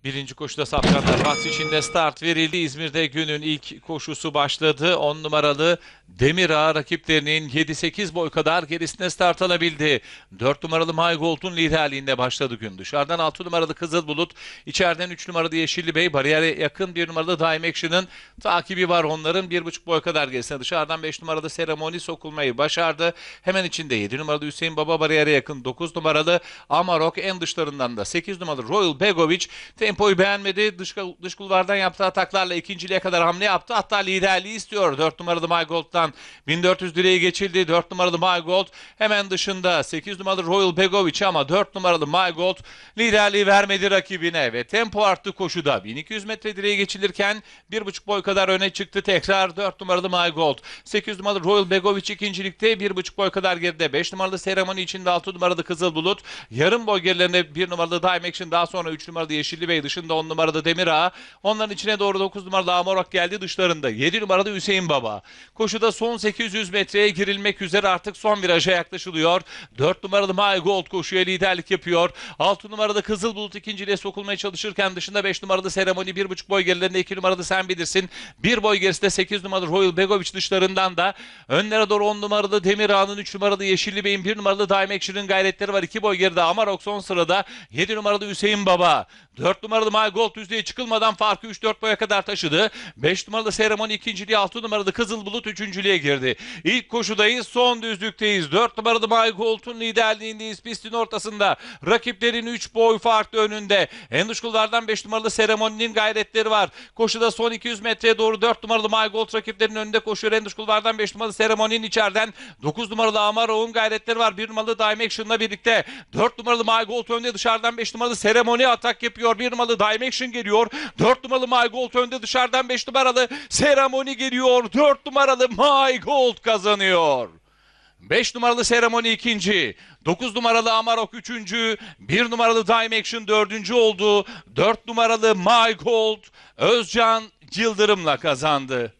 Birinci koşuda Safkanlar Box içinde start verildi. İzmir'de günün ilk koşusu başladı. 10 numaralı Demirağ rakiplerinin 7-8 boy kadar gerisine start alabildi. 4 numaralı My Gold'un liderliğinde başladı gün. Dışarıdan 6 numaralı Kızıl Bulut, içeriden 3 numaralı Yeşilli Bey, bariyere yakın 1 numaralı Daim Action'ın takibi var onların. 1,5 boy kadar gerisine dışarıdan 5 numaralı Seremoni sokulmayı başardı. Hemen içinde 7 numaralı Hüseyin Baba, bariyere yakın 9 numaralı Amarok, en dışlarından da 8 numaralı Royal Begovic tempoyu beğenmedi. Dış kulvardan yaptığı ataklarla ikinciliğe kadar hamle yaptı. Hatta liderliği istiyor. 4 numaralı My Gold'dan 1400 direği geçildi. 4 numaralı My Gold hemen dışında 8 numaralı Royal Begovic, ama 4 numaralı My Gold liderliği vermedi rakibine ve tempo arttı koşuda. 1200 metre direği geçilirken 1,5 boy kadar öne çıktı. Tekrar 4 numaralı My Gold. 8 numaralı Royal Begovic ikincilikte 1,5 boy kadar geride. 5 numaralı Seremoni içinde 6 numaralı Kızıl Bulut. Yarım boy gerilerinde 1 numaralı Daim Action, daha sonra 3 numaralı Yeşilli Bey, dışında 10 numaralı Demirağ. Onların içine doğru 9 numaralı Amarok geldi, dışlarında 7 numaralı Hüseyin Baba. Koşuda son 800 metreye girilmek üzere, artık son viraja yaklaşılıyor. 4 numaralı My Gold koşuya liderlik yapıyor. 6 numaralı Kızıl Bulut ikinciliğe sokulmaya çalışırken dışında 5 numaralı Seremoni, 1,5 boy gerilerinde 2 numaralı Sen Bilirsin. 1 boy gerisinde 8 numaralı Royal Begovic, dışlarından da önlere doğru 10 numaralı Demirağ'ın, 3 numaralı Yeşilli Bey'in, 1 numaralı Daim Action'ın gayretleri var. 2 boy geride Amarok son sırada. 7 numaralı Hüseyin Baba. 4 numaralı My Gold düzlüğe çıkılmadan farkı 3-4 boya kadar taşıdı. 5 numaralı Seremoni ikinciliğe, 6 numaralı Kızıl Bulut üçüncülüğe girdi. İlk koşudayız, son düzlükteyiz. 4 numaralı My Gold'un liderliğindeyiz pistin ortasında. Rakiplerin 3 boy farklı önünde. En dış kulvardan 5 numaralı Seremoni'nin gayretleri var. Koşuda son 200 metreye doğru 4 numaralı My Gold rakiplerinin önünde koşuyor. En dış kulvardan 5 numaralı Seremoni'nin, içeriden 9 numaralı Amarok'un gayretleri var. 1 numaralı Daim Action'la birlikte 4 numaralı My Gold önde, dışarıdan 5 numaralı Seremoni atak yapıyor. 1 numaralı Daim Action geliyor. 4 numaralı My Gold önde, dışarıdan 5 numaralı Seremoni geliyor. 4 numaralı My Gold kazanıyor. 5 numaralı Seremoni ikinci, 9 numaralı Amarok üçüncü, 1 numaralı Daim Action dördüncü oldu. 4 numaralı My Gold Özcan Yıldırım'la kazandı.